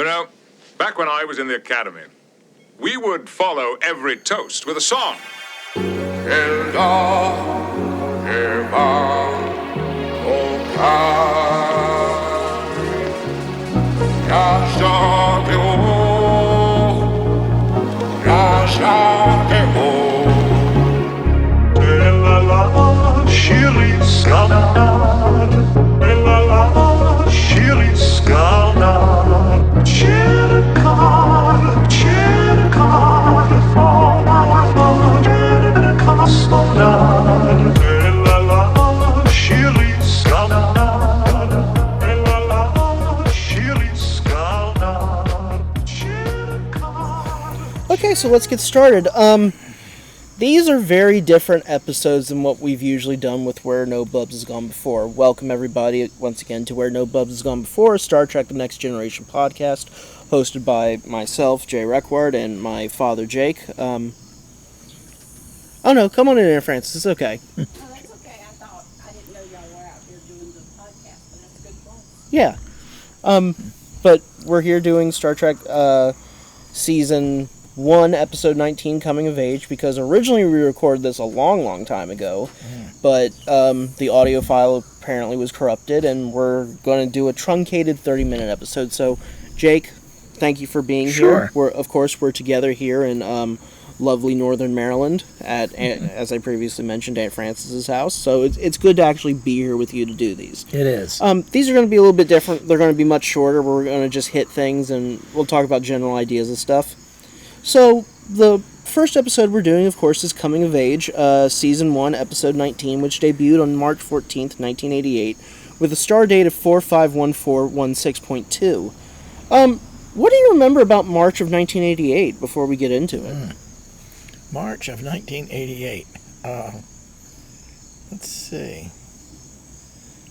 You know, back when I was in the academy, we would follow every toast with a song. Okay, so let's get started. These are very different episodes than what we've usually done with Where No Bubs Has Gone Before. Welcome, everybody, once again to Where No Bubs Has Gone Before, Star Trek The Next Generation podcast, hosted by myself, Jay Reckward, and my father, Jake. Oh, no, come on in there, Francis. It's okay. Oh, that's okay. I didn't know y'all were out here doing the podcast, but that's good fun. Yeah. But we're here doing Star Trek Season 1, Episode 19, Coming of Age, because originally we recorded this a long time ago, but the audio file apparently was corrupted, and we're going to do a truncated 30-minute episode. So, Jake, thank you for being here. Of course, we're together here in lovely Northern Maryland at, as I previously mentioned, Aunt Francis's house. So it's good to actually be here with you to do these. It is. These are going to be a little bit different. They're going to be much shorter. We're going to just hit things, and we'll talk about general ideas and stuff. So, the first episode we're doing, of course, is Coming of Age, Season 1, Episode 19, which debuted on March 14th, 1988, with a star date of 451416.2. What do you remember about March of 1988 before we get into it? March of 1988. Let's see.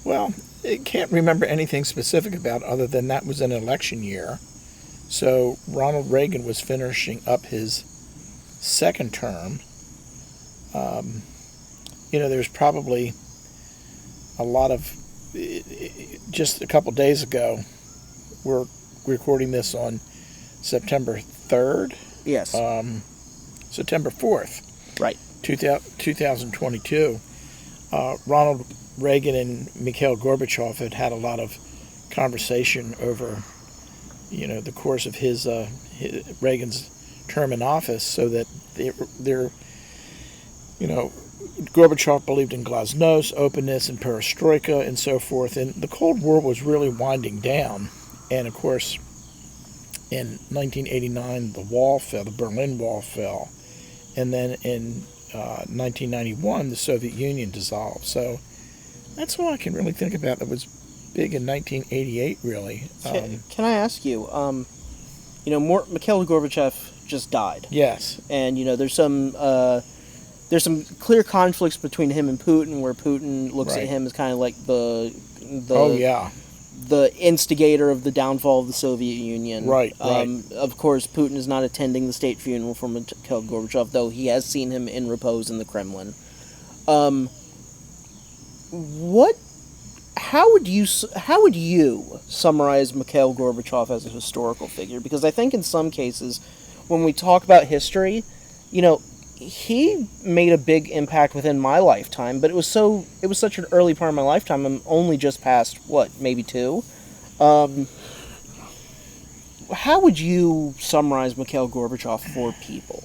Well, I can't remember anything specific about other than that was an election year. So Ronald Reagan was finishing up his second term. There's probably a lot of... Just a couple days ago, we're recording this on September 3rd. Yes. September 4th. Right. 2022. Ronald Reagan and Mikhail Gorbachev had a lot of conversation over... the course of his Reagan's term in office, so that they're Gorbachev believed in glasnost, openness, and perestroika, and so forth. And the Cold War was really winding down. And of course, in 1989, the Berlin Wall fell, and then in 1991, the Soviet Union dissolved. So that's all I can really think about that was big in 1988, really. Can I ask you, Mikhail Gorbachev just died. Yes. And, there's some clear conflicts between him and Putin, where Putin looks at him as kind of like the instigator of the downfall of the Soviet Union. Right. Of course, Putin is not attending the state funeral for Mikhail Gorbachev, though he has seen him in repose in the Kremlin. How would you summarize Mikhail Gorbachev as a historical figure? Because I think in some cases, when we talk about history, he made a big impact within my lifetime, but it was such an early part of my lifetime. I'm only just past, maybe 2? How would you summarize Mikhail Gorbachev for people?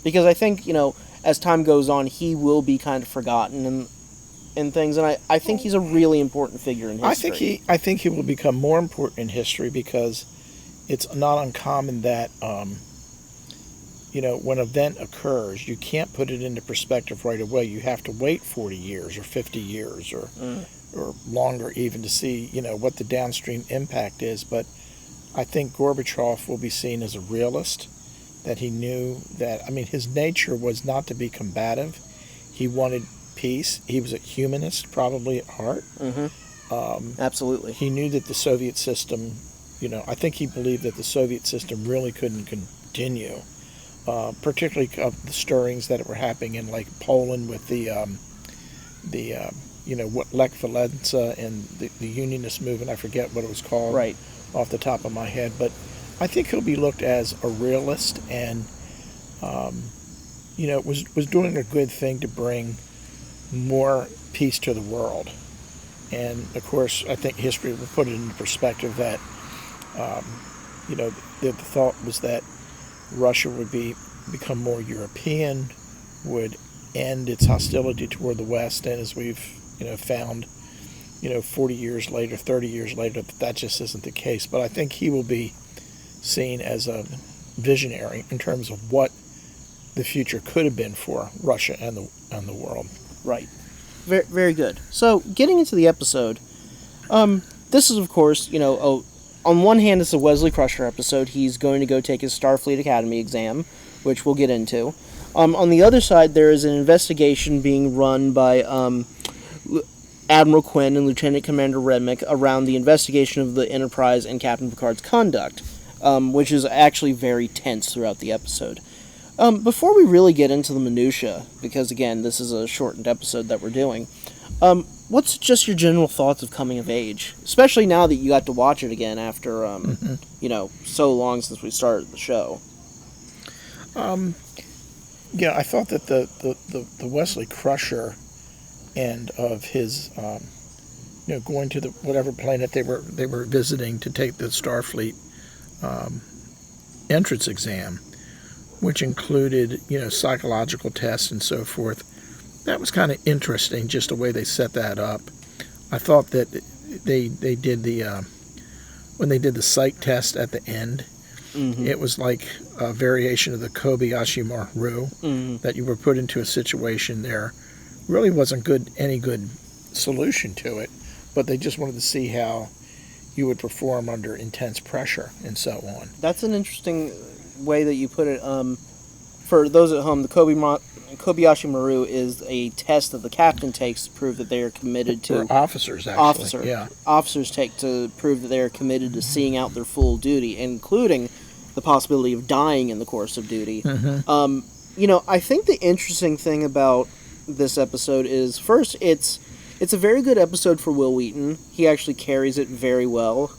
Because I think, as time goes on, he will be kind of forgotten and things, and I think he's a really important figure in history. I think he will become more important in history because it's not uncommon that when an event occurs, you can't put it into perspective right away. You have to wait 40 years or 50 years or longer even to see what the downstream impact is. But I think Gorbachev will be seen as a realist, that he knew that his nature was not to be combative. He wanted peace. He was a humanist, probably at heart. Absolutely. He knew that the Soviet system, I think he believed that the Soviet system really couldn't continue, particularly the stirrings that were happening in like Poland with the Lech Walesa and the Unionist movement. I forget what it was called. Right. off the top of my head, but I think he'll be looked as a realist, and was doing a good thing to bring more peace to the world. And of course, I think history will put it into perspective that the thought was that Russia would become more European, would end its hostility toward the West, and as we've found 40 years later, 30 years later, that just isn't the case. But I think he will be seen as a visionary in terms of what the future could have been for Russia and the world. Right. Very, very good. So, getting into the episode, this is, of course, on one hand, it's a Wesley Crusher episode. He's going to go take his Starfleet Academy exam, which we'll get into. On the other side, there is an investigation being run by Admiral Quinn and Lieutenant Commander Redmick around the investigation of the Enterprise and Captain Picard's conduct, which is actually very tense throughout the episode. Before we really get into the minutia, because again, this is a shortened episode that we're doing, what's just your general thoughts of Coming of Age? Especially now that you got to watch it again after, so long since we started the show. Yeah, I thought that the Wesley Crusher end of his, going to the whatever planet they were visiting to take the Starfleet entrance exam, which included, psychological tests and so forth. That was kind of interesting, just the way they set that up. I thought that they did when they did the psych test at the end, it was like a variation of the Kobayashi Maru, that you were put into a situation there. Really wasn't any good solution to it, but they just wanted to see how you would perform under intense pressure and so on. That's an interesting way that you put it. For those at home, the Kobayashi Maru is a test that the captain takes to prove that they are committed to... Or officers, actually. Officers take to prove that they are committed to seeing out their full duty, including the possibility of dying in the course of duty. I think the interesting thing about this episode is, first, it's a very good episode for Will Wheaton. He actually carries it very well.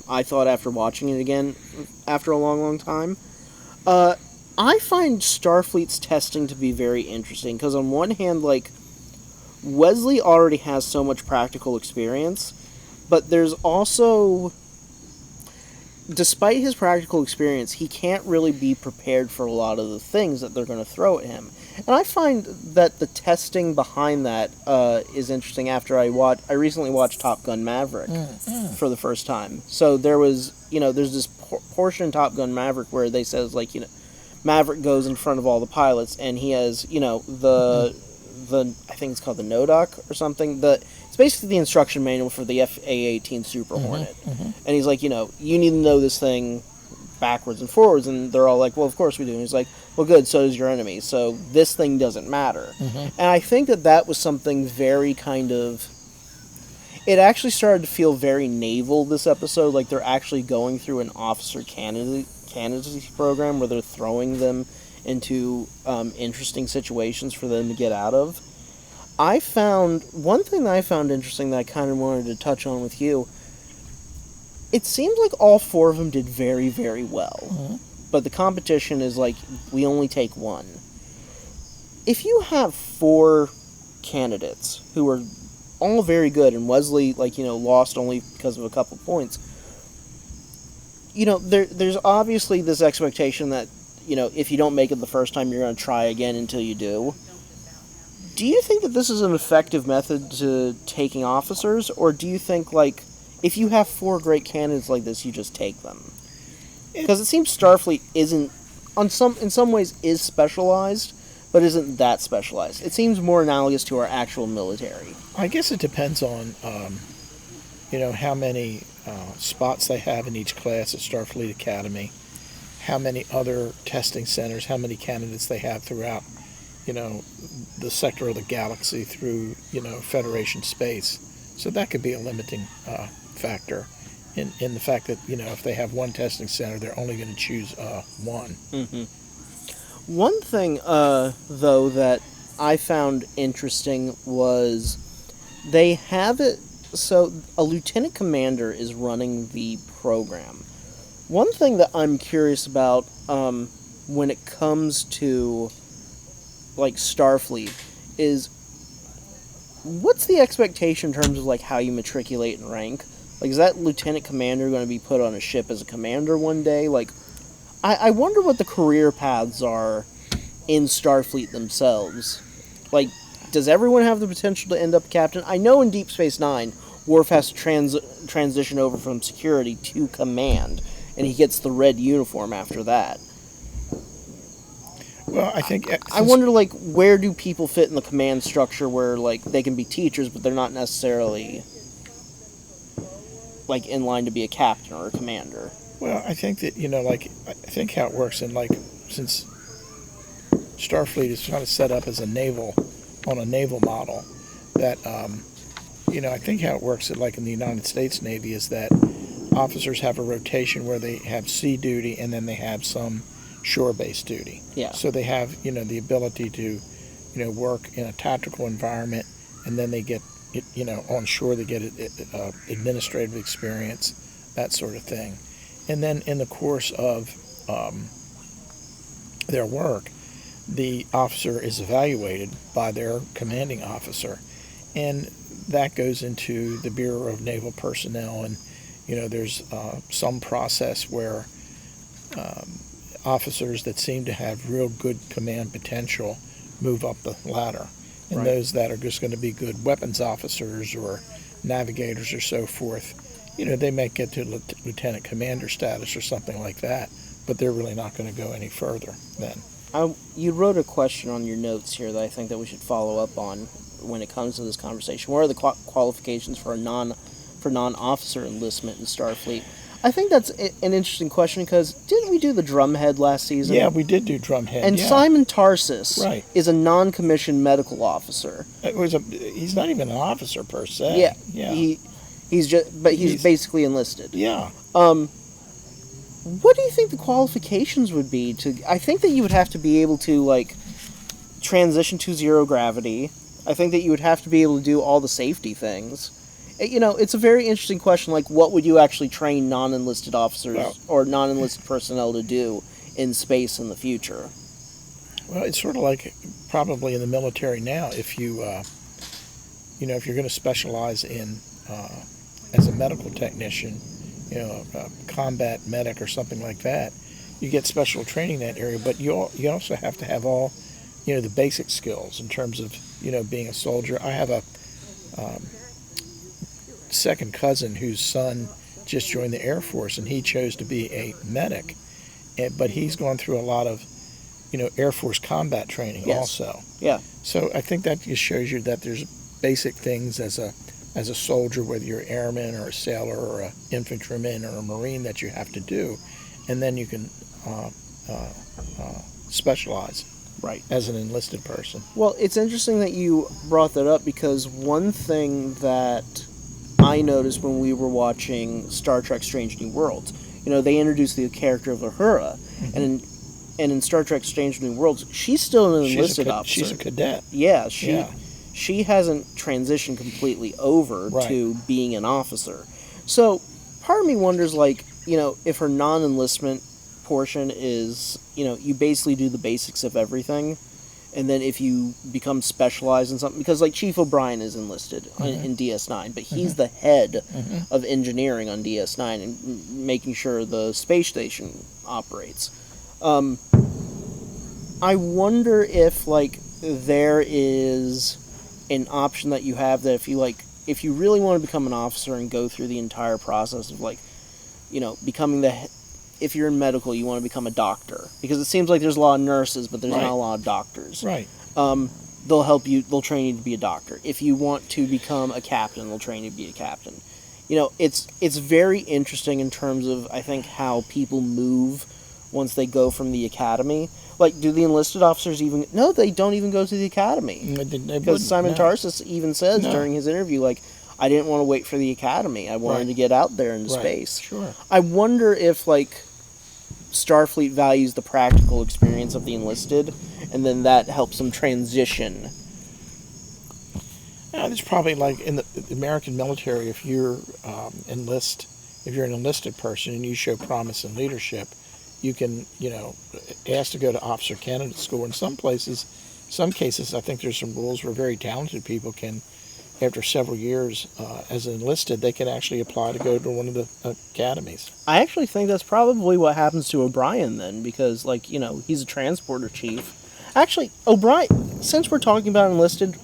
I thought after watching it again after a long, long time. I find Starfleet's testing to be very interesting, because on one hand, Wesley already has so much practical experience, but there's also, despite his practical experience, he can't really be prepared for a lot of the things that they're going to throw at him. And I find that the testing behind that is interesting. After I recently watched Top Gun Maverick for the first time. So there was, there's this portion in Top Gun Maverick where they says, Maverick goes in front of all the pilots, and he has, the I think it's called the NODOC or something. It's basically the instruction manual for the FA-18 Super Hornet. And he's like, you need to know this thing backwards and forwards, and they're all like, well, of course we do. And he's like, well, good, so does your enemy, so this thing doesn't matter. And I think that was something very kind of... It actually started to feel very naval, this episode, like they're actually going through an officer candidacy program where they're throwing them into interesting situations for them to get out of. One thing that I found interesting that I kind of wanted to touch on with you, it seems like all four of them did very, very well. But the competition is we only take one. If you have four candidates who are all very good, and Wesley, lost only because of a couple points, there's obviously this expectation that, if you don't make it the first time, you're going to try again until you do. Do you think that this is an effective method to taking officers, or do you think, if you have four great candidates like this, you just take them? Because it seems Starfleet isn't, in some ways, is specialized, but isn't that specialized. It seems more analogous to our actual military. I guess it depends on, how many spots they have in each class at Starfleet Academy, how many other testing centers, how many candidates they have throughout, the sector of the galaxy through, Federation space. So that could be a limiting factor in the fact that, if they have one testing center, they're only going to choose one. One thing, though, that I found interesting was they have it So a lieutenant commander is running the program. One thing that I'm curious about when it comes to like Starfleet is what's the expectation in terms of like how you matriculate in rank? Like, is that lieutenant commander going to be put on a ship as a commander one day? Like, I wonder what the career paths are in Starfleet themselves. Like, does everyone have the potential to end up captain? I know in Deep Space Nine, Worf has to transition over from security to command, and he gets the red uniform after that. Well, I think... I wonder, like, where do people fit in the command structure where, like, they can be teachers, but they're not necessarily, like, in line to be a captain or a commander? Well, I think that, I think how it works, and, like, since Starfleet is kind of set up as on a naval model, that, I think how it works, like, in the United States Navy is that officers have a rotation where they have sea duty and then they have some shore-based duty. Yeah. So they have, the ability to, work in a tactical environment, and then they get, on shore they get administrative experience, that sort of thing. And then in the course of their work, the officer is evaluated by their commanding officer, and that goes into the Bureau of Naval Personnel, and, there's some process where officers that seem to have real good command potential move up the ladder. And Right. those that are just going to be good weapons officers or navigators or so forth, they may get to lieutenant commander status or something like that, but they're really not going to go any further then. You wrote a question on your notes here that I think that we should follow up on when it comes to this conversation. What are the qualifications for non-officer enlistment in Starfleet? I think that's an interesting question because didn't we do the drumhead last season? Yeah, we did do drumhead. And yeah. Simon Tarsis Right. is a non-commissioned medical officer. He's not even an officer per se. Yeah, Yeah. He's basically enlisted. Yeah. What do you think the qualifications would be to? I think that you would have to be able to like transition to zero gravity. I think that you would have to be able to do all the safety things. It's a very interesting question. Like, what would you actually train non-enlisted officers or non-enlisted personnel to do in space in the future? Well, it's sort of like probably in the military now. If you, if you're going to specialize in as a medical technician, a combat medic or something like that, you get special training in that area. But you also have to have all, the basic skills in terms of, being a soldier. I have a second cousin whose son just joined the Air Force, and he chose to be a medic, but he's gone through a lot of, Air Force combat training also. Yeah. So I think that just shows you that there's basic things as a soldier, whether you're an airman or a sailor or an infantryman or a Marine, that you have to do, and then you can specialize. Right. As an enlisted person. Well, it's interesting that you brought that up because one thing that I noticed when we were watching Star Trek Strange New Worlds, they introduced the character of Uhura, and in Star Trek Strange New Worlds, she's still an enlisted officer. She's a cadet. Yeah, she hasn't transitioned completely over to being an officer. So part of me wonders, like, if her non-enlistment portion is, you basically do the basics of everything, and then if you become specialized in something, because like Chief O'Brien is enlisted in DS9, but he's the head of engineering on DS9 and making sure the space station operates. I wonder if like there is an option that you have that if you really want to become an officer and go through the entire process of like, becoming if you're in medical, you want to become a doctor. Because it seems like there's a lot of nurses, but there's not a lot of doctors. Right. They'll help you, they'll train you to be a doctor. If you want to become a captain, they'll train you to be a captain. It's very interesting in terms of, I think, how people move once they go from the academy. Like, do the enlisted officers even... No, they don't even go to the academy. Because Simon Tarsis even says during his interview, like, I didn't want to wait for the academy. I wanted to get out there into space. Sure. I wonder if, like, Starfleet values the practical experience of the enlisted, and then that helps them transition. There's probably like in the American military, if you're if you're an enlisted person and you show promise in leadership, you can, ask to go to officer candidate school. In some cases, I think there's some rules where very talented people can, after several years as enlisted, they can actually apply to go to one of the academies. I actually think that's probably what happens to O'Brien then, because, he's a transporter chief. Actually, O'Brien, since we're talking about enlisted,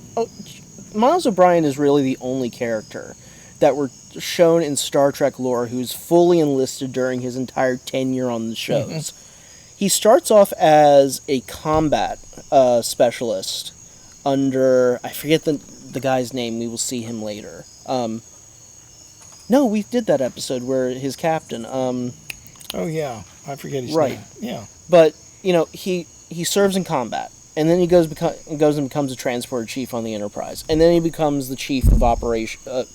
Miles O'Brien is really the only character that were shown in Star Trek lore who's fully enlisted during his entire tenure on the shows. He starts off as a combat specialist under, I forget the guy's name, we will see him later. No, we did that episode where his captain, oh yeah, I forget his right. name. Yeah. But, he serves in combat, and then he goes and becomes a transporter chief on the Enterprise, and then he becomes the chief of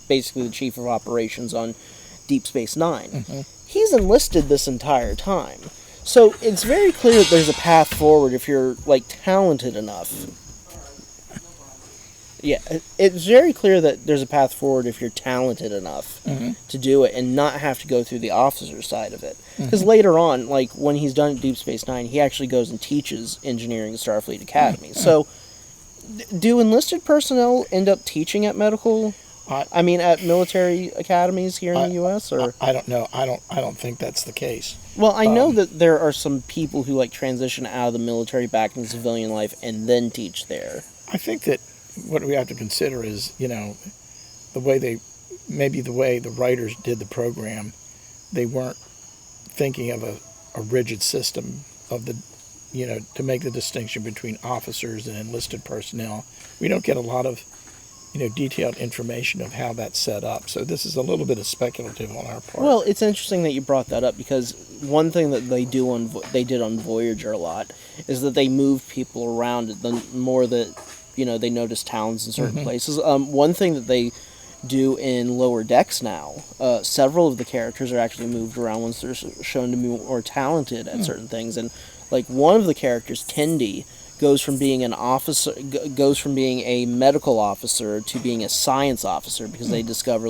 basically the chief of operations on Deep Space Nine. He's enlisted this entire time, so it's very clear that there's a path forward if you're talented enough. Yeah, it's very clear that there's a path forward if you're talented enough to do it and not have to go through the officer side of it. Because later on, when he's done at Deep Space Nine, he actually goes and teaches engineering at Starfleet Academy. So, do enlisted personnel end up teaching at at military academies here in the U.S.? Or I don't know. I don't think that's the case. Well, I know that there are some people who transition out of the military back into civilian life and then teach there. I think that what we have to consider is, the way the writers did the program, they weren't thinking of a rigid system of to make the distinction between officers and enlisted personnel. We don't get a lot of, detailed information of how that's set up. So this is a little bit of speculative on our part. Well, it's interesting that you brought that up, because one thing that they did on Voyager a lot is that they moved people around. The more that they notice towns in certain places. One thing that they do in Lower Decks now, several of the characters are actually moved around once they're shown to be more talented at certain things. And one of the characters, Tendi, goes from being a medical officer to being a science officer, because they discover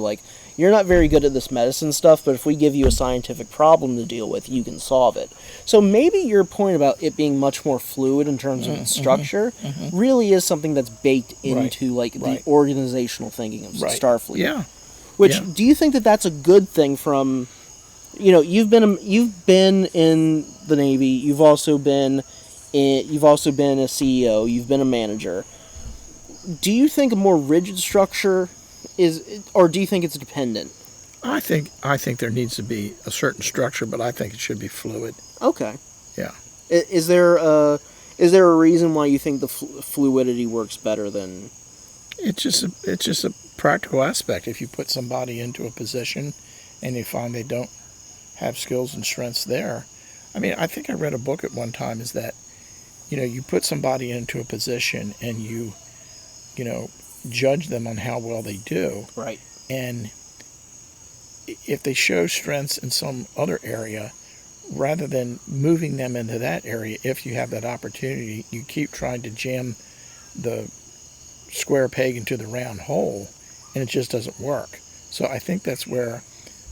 you're not very good at this medicine stuff, but if we give you a scientific problem to deal with, you can solve it. So maybe your point about it being much more fluid in terms of its structure really is something that's baked into the organizational thinking of Starfleet. Yeah. Do you think that that's a good thing from, you've been in the Navy, you've also been a CEO, you've been a manager. Do you think a more rigid structure or do you think it's dependent? I think there needs to be a certain structure, but I think it should be fluid. Okay. Yeah. Is there a reason why you think the fluidity works better than? It's just a practical aspect. If you put somebody into a position and you find they don't have skills and strengths there, I think I read a book at one time is that, you put somebody into a position and you judge them on how well they do. Right. And if they show strengths in some other area, rather than moving them into that area, if you have that opportunity, you keep trying to jam the square peg into the round hole, and it just doesn't work. So I think that's where,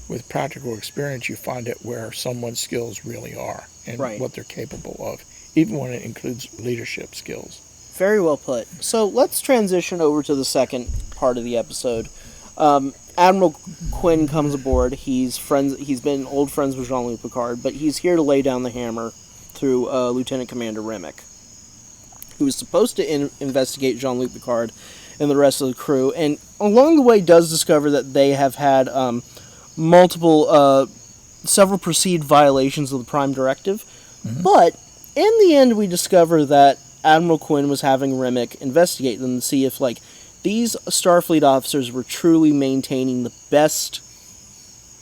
with practical experience, you find out where someone's skills really are and what they're capable of, even when it includes leadership skills. Very well put. So let's transition over to the second part of the episode. Admiral Quinn comes aboard. He's been old friends with Jean-Luc Picard, but he's here to lay down the hammer through Lieutenant Commander Remick, who is supposed to investigate Jean-Luc Picard and the rest of the crew, and along the way does discover that they have had several perceived violations of the Prime Directive, but in the end we discover that Admiral Quinn was having Remick investigate them to see if, these Starfleet officers were truly maintaining the best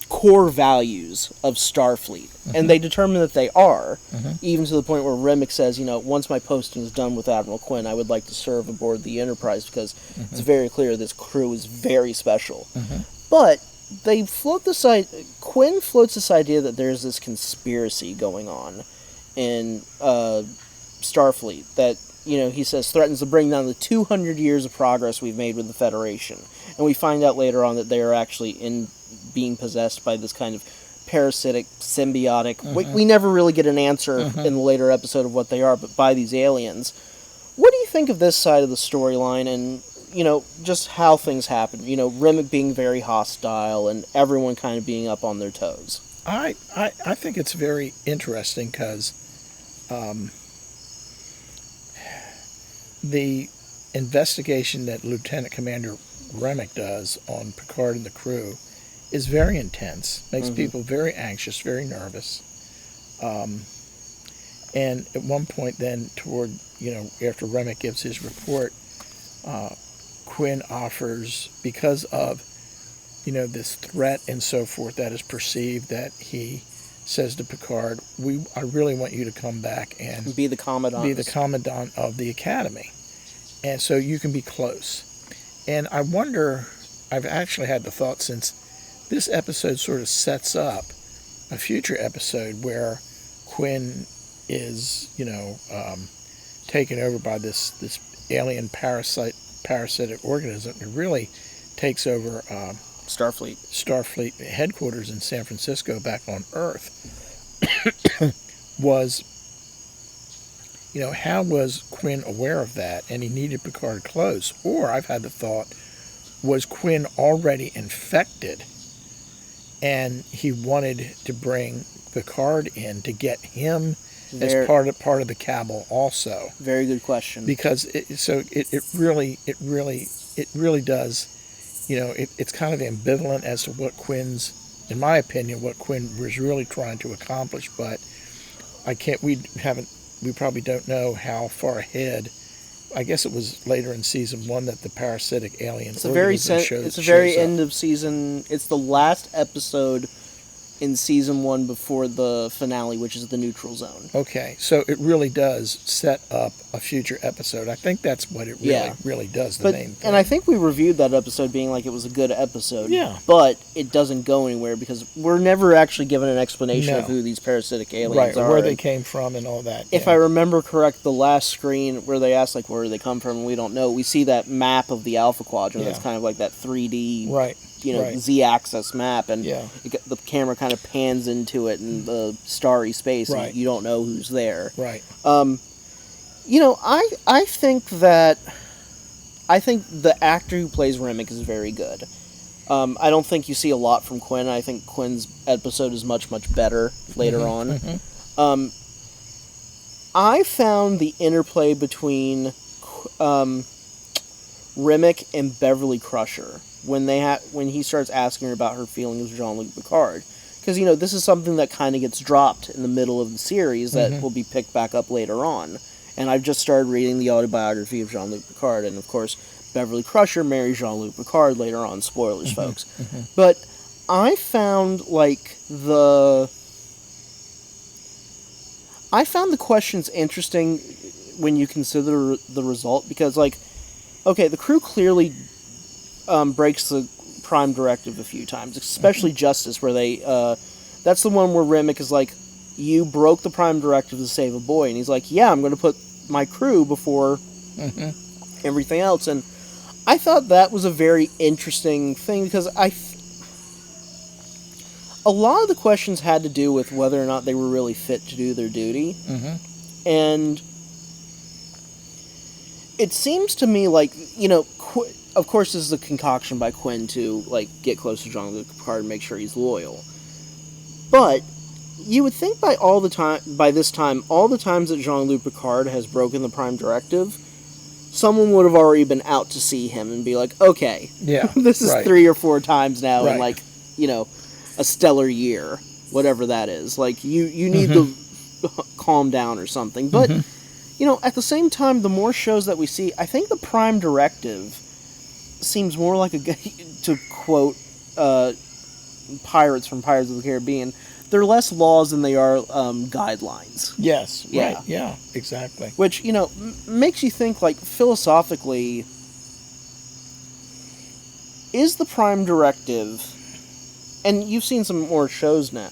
core values of Starfleet. And they determine that they are, even to the point where Remick says, once my posting is done with Admiral Quinn, I would like to serve aboard the Enterprise, because it's very clear this crew is very special. But Quinn floats this idea that there's this conspiracy going on in Starfleet, that he says threatens to bring down the 200 years of progress we've made with the Federation. And we find out later on that they are actually being possessed by this kind of parasitic, symbiotic. We never really get an answer in the later episode of what they are, but by these aliens. What do you think of this side of the storyline and, just how things happen? Remick being very hostile and everyone kind of being up on their toes. I think it's very interesting because the investigation that Lieutenant Commander Remick does on Picard and the crew is very intense, makes people very anxious, very nervous. And at one point then after Remick gives his report, Quinn offers, because of, this threat and so forth that is perceived, that he says to Picard, I really want you to come back and be the commandant of the Academy. And so you can be close. And I wonder, I've actually had the thought, since this episode sort of sets up a future episode where Quinn is, taken over by this alien parasitic organism. It really takes over Starfleet headquarters in San Francisco back on Earth. Was, how was Quinn aware of that? And he needed Picard close. Or I've had the thought, was Quinn already infected and he wanted to bring Picard in to get him as part of the cabal also? Very good question. Because it really does, it's kind of ambivalent as to what Quinn's, in my opinion, what Quinn was really trying to accomplish. But we probably don't know how far ahead. I guess it was later in season 1 that the parasitic alien. It's the very end of season. It's the last episode in season 1 before the finale, which is the neutral zone. Okay, so it really does set up a future episode. I think that's what it really does, the main thing. And I think we reviewed that episode being like it was a good episode. Yeah. But it doesn't go anywhere because we're never actually given an explanation of who these parasitic aliens are. Where they came from and all that. If I remember correct, the last screen where they asked where do they come from and we don't know, we see that map of the Alpha Quadrant that's kind of like that 3D Z-axis map, and the camera kind of pans into it in the starry space, and you don't know who's there. Right. I think the actor who plays Remick is very good. I don't think you see a lot from Quinn. I think Quinn's episode is much, much better later on. I found the interplay between Remick and Beverly Crusher when he starts asking her about her feelings with Jean-Luc Picard, because this is something that kind of gets dropped in the middle of the series that will be picked back up later on. And I've just started reading the autobiography of Jean-Luc Picard, and of course Beverly Crusher marries Jean-Luc Picard later on. Spoilers, folks. But I found the questions interesting when you consider the result, because the crew clearly breaks the Prime Directive a few times, especially Justice, where they, that's the one where Remick is like, you broke the Prime Directive to save a boy, and he's like, yeah, I'm going to put my crew before everything else, and I thought that was a very interesting thing, because a lot of the questions had to do with whether or not they were really fit to do their duty, and it seems to me like, of course, this is a concoction by Quinn to get close to Jean-Luc Picard and make sure he's loyal. But you would think by this time, all the times that Jean-Luc Picard has broken the Prime Directive, someone would have already been out to see him and be like, okay, this is 3 or 4 times now in a stellar year, whatever that is. You need to calm down or something. But at the same time, the more shows that we see, I think the Prime Directive seems more like to quote pirates from Pirates of the Caribbean, they're less laws than they are guidelines. Yes, right, yeah, exactly. Which, makes you think, philosophically, is the Prime Directive, and you've seen some more shows now,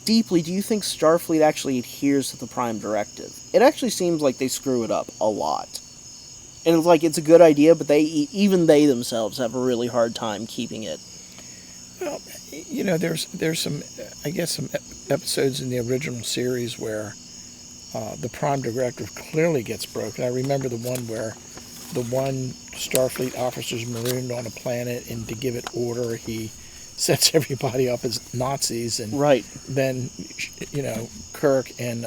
deeply do you think Starfleet actually adheres to the Prime Directive? It actually seems like they screw it up a lot. And it's like it's a good idea, but even they themselves have a really hard time keeping it. Well, there's some, I guess, some episodes in the original series where the Prime Directive clearly gets broken. I remember the one where the one Starfleet officer's marooned on a planet, and to give it order, he sets everybody up as Nazis, and Right. then Kirk and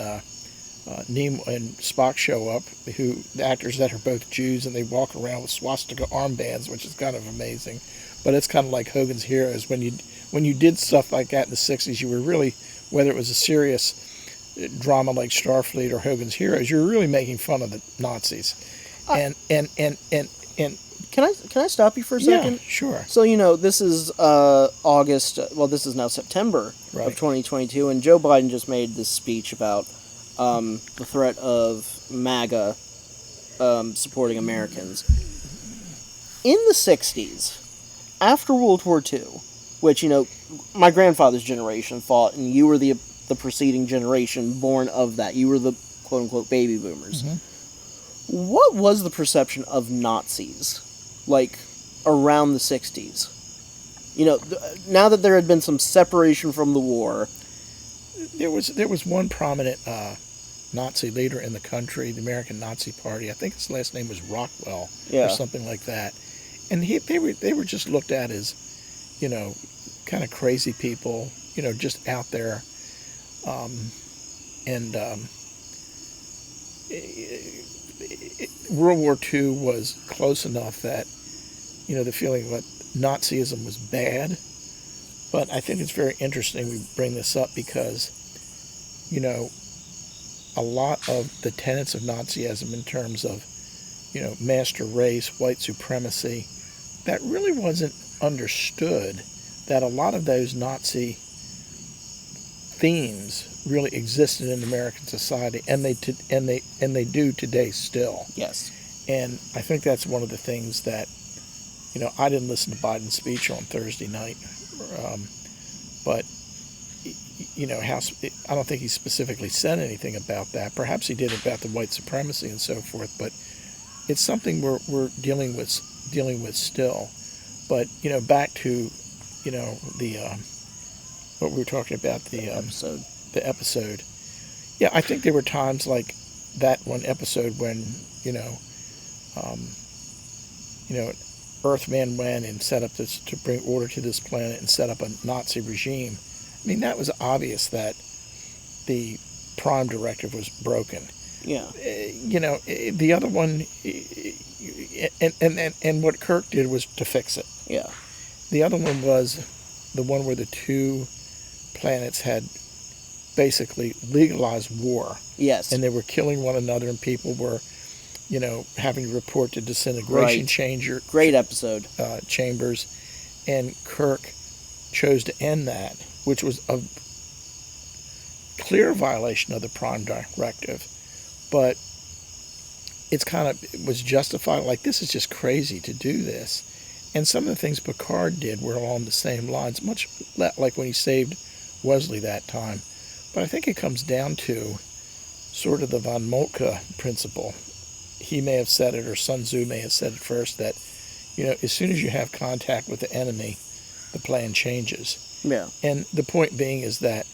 Nemo and Spock show up, who the actors that are both Jews, and they walk around with swastika armbands, which is kind of amazing. But it's kind of like Hogan's Heroes. When you did stuff like that in the '60s, you were really, whether it was a serious drama like Starfleet or Hogan's Heroes, you were really making fun of the Nazis. And Can I stop you for a second? yeah, sure. So, this is August, well, this is now September Right. of 2022, and Joe Biden just made this speech about the threat of MAGA supporting Americans. In the 60s, after World War II, which, my grandfather's generation fought, and you were the preceding generation born of that. You were the quote-unquote baby boomers. Mm-hmm. What was the perception of Nazis, like, around the 60s? Now that there had been some separation from the war. There was one prominent Nazi leader in the country, the American Nazi Party. I think his last name was Rockwell, Yeah. or something like that. And they were just looked at as, kind of crazy people, just out there. World War II was close enough that, the feeling that Nazism was bad. But I think it's very interesting we bring this up because, a lot of the tenets of Nazism in terms of, master race, white supremacy, that really wasn't understood, that a lot of those Nazi themes really existed in American society, and they do today still. Yes. And I think that's one of the things that, I didn't listen to Biden's speech on Thursday night, but I don't think he specifically said anything about that. Perhaps he did about the white supremacy and so forth, but it's something we're dealing with still. But back to the what we were talking about, the episode. Yeah, I think there were times like that one episode when Earthman went and set up this to bring order to this planet and set up a Nazi regime. I mean, that was obvious that the Prime Directive was broken. Yeah. The other one, and what Kirk did was to fix it. Yeah. The other one was the one where the two planets had basically legalized war. Yes. And they were killing one another, and people were, having to report to disintegration Right. Great episode. chambers. And Kirk chose to end that, which was a clear violation of the Prime Directive. But it was justified, like, this is just crazy to do this. And some of the things Picard did were along the same lines, much like when he saved Wesley that time. But I think it comes down to sort of the von Moltke principle. He may have said it, or Sun Tzu may have said it first, that, as soon as you have contact with the enemy, the plan changes. Yeah. And the point being is that,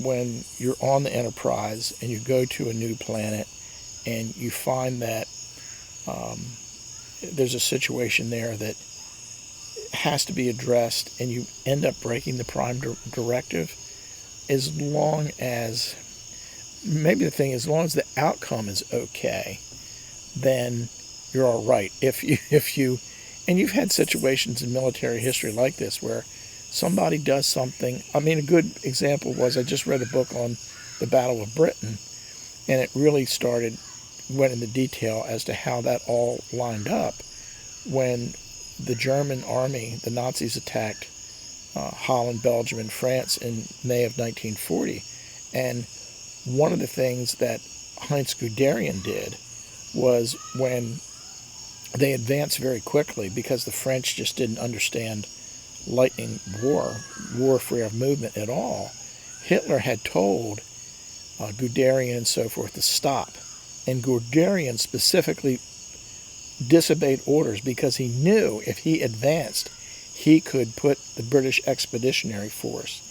when you're on the Enterprise and you go to a new planet and you find that there's a situation there that has to be addressed, and you end up breaking the Prime Directive, as long as the outcome is okay, then you're all right. If you and you've had situations in military history like this where somebody does something. I mean, a good example was, I just read a book on the Battle of Britain, and it really went into detail as to how that all lined up when the German army, the Nazis, attacked Holland, Belgium, and France in May of 1940. And one of the things that Heinz Guderian did was, when they advanced very quickly, because the French just didn't understand lightning warfare of movement at all, Hitler had told Guderian and so forth to stop. And Guderian specifically disobeyed orders because he knew if he advanced, he could put the British Expeditionary Force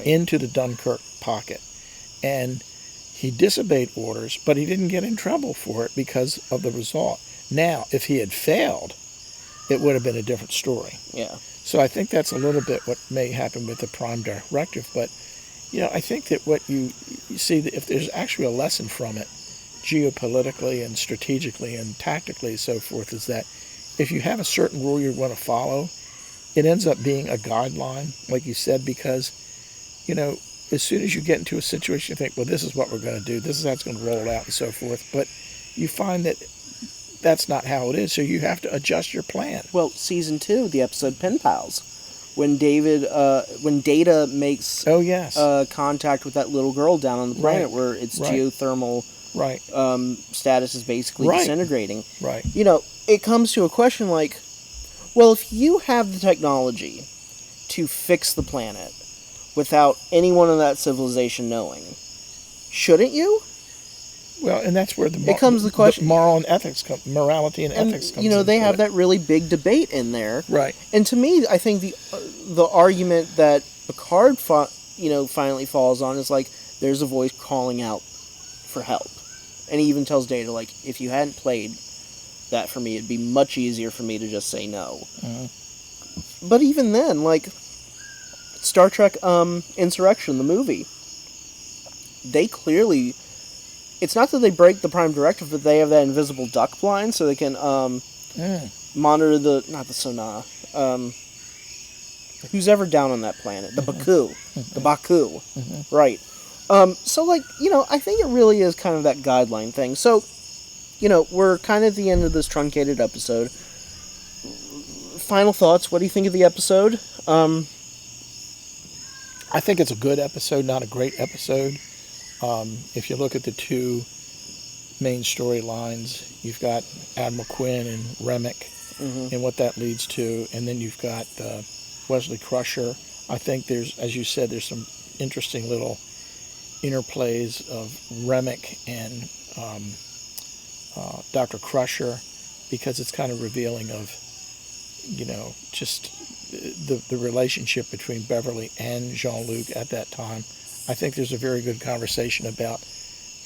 into the Dunkirk pocket. And he disobeyed orders, but he didn't get in trouble for it because of the result. Now, if he had failed, it would have been a different story. Yeah. So I think that's a little bit what may happen with the Prime Directive. But, I think that what you see, that if there's actually a lesson from it, geopolitically and strategically and tactically and so forth, is that if you have a certain rule you want to follow, it ends up being a guideline, like you said, because, as soon as you get into a situation, you think, well, this is what we're going to do, this is how it's going to roll out and so forth. But you find that that's not how it is, so you have to adjust your plan. Well, season 2, the episode Pen Pals, when Data makes contact with that little girl down on the planet where its geothermal status is basically disintegrating. Right. It comes to a question like, well, if you have the technology to fix the planet without anyone in that civilization knowing, shouldn't you? Well, and that's where it comes the question. Morality and ethics comes in. They have that really big debate in there. Right. And to me, I think the argument that Picard finally falls on is like, there's a voice calling out for help. And he even tells Data, like, if you hadn't played that for me, it'd be much easier for me to just say no. Mm-hmm. But even then, like, Star Trek Insurrection, the movie, they clearly... It's not that they break the Prime Directive, but they have that invisible duck blind so they can monitor not the sonar, who's ever down on that planet, the Baku, right. So, like, I think it really is kind of that guideline thing. So, we're kind of at the end of this truncated episode. Final thoughts, what do you think of the episode? I think it's a good episode, not a great episode. If you look at the two main storylines, you've got Admiral Quinn and Remick and what that leads to, and then you've got Wesley Crusher. I think there's, as you said, there's some interesting little interplays of Remick and Dr. Crusher, because it's kind of revealing of, just the relationship between Beverly and Jean-Luc at that time. I think there's a very good conversation about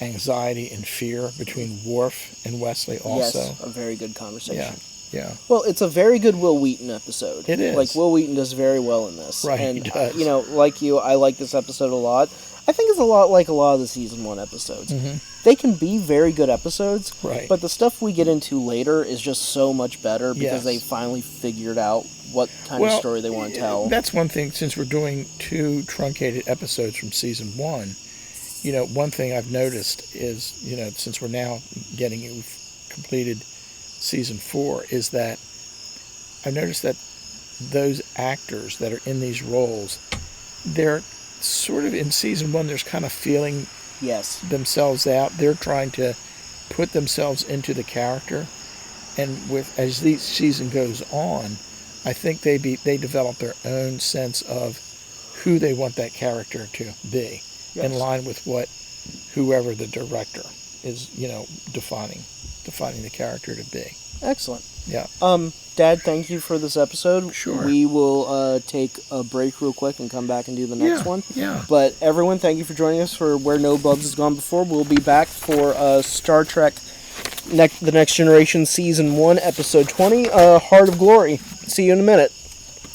anxiety and fear between Worf and Wesley also. Yes, a very good conversation. Yeah. Well, it's a very good Will Wheaton episode. It is. Like, Will Wheaton does very well in this. Right, and, he does. Like you, I like this episode a lot. I think it's a lot like a lot of the Season 1 episodes. Mm-hmm. They can be very good episodes, right, but the stuff we get into later is just so much better because they finally figured out what kind of story they want to tell. That's one thing, since we're doing 2 truncated episodes from Season 1, one thing I've noticed is, since we're now we've completed Season 4, is that I've noticed that those actors that are in these roles, they're sort of, in Season 1, there's kind of feeling themselves out. They're trying to put themselves into the character, and as the season goes on, I think they develop their own sense of who they want that character to be, in line with what whoever the director is, defining the character to be. Excellent. Yeah. Dad, thank you for this episode. Sure. We will take a break real quick and come back and do the next one. Yeah. But everyone, thank you for joining us for Where No Bubs Has Gone Before. We'll be back for Star Trek The Next Generation Season 1, Episode 20, Heart of Glory. See you in a minute.